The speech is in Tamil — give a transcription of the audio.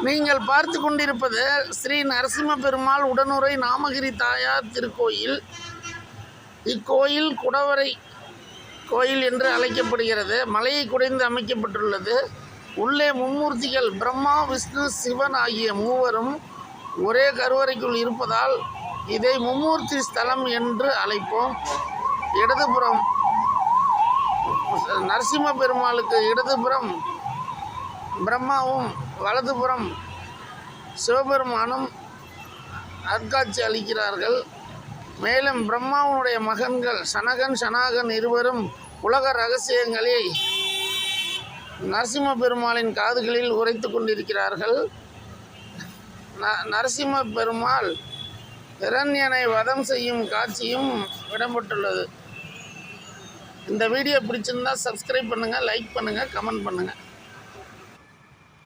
நீங்கள் பார்த்து கொண்டிருப்பது ஸ்ரீ நரசிம்ம பெருமாள் உடனுறை நாமகிரி தாயார் திருக்கோயில். இக்கோயில் குடவரை கோயில் என்று அழைக்கப்படுகிறது. மலையை குடைந்து அமைக்கப்பட்டுள்ளது. உள்ளே மும்மூர்த்திகள் பிரம்மா, விஷ்ணு, சிவன் ஆகிய மூவரும் ஒரே கருவறைக்குள் இருப்பதால் இதை மும்மூர்த்தி ஸ்தலம் என்று அழைப்போம். இடதுபுறம் நரசிம்ம பெருமாளுக்கு இடதுபுறம் பிரம்மாவும் வலதுபுறம் சிவபெருமானும் அற்காட்சி அளிக்கிறார்கள். மேலும் பிரம்மாவுடைய மகன்கள் சனகன், சனாகன் இருவரும் உலக ரகசியங்களை நரசிம்ம பெருமாளின் காதுகளில் உரைத்து கொண்டிருக்கிறார்கள். நரசிம்ம பெருமாள் இரண்யனை வதம் செய்யும் காட்சியும் இடம்பெற்றுள்ளது. இந்த வீடியோ பிடிச்சிருந்தால் சப்ஸ்கிரைப் பண்ணுங்கள், லைக் பண்ணுங்கள், கமெண்ட் பண்ணுங்கள்.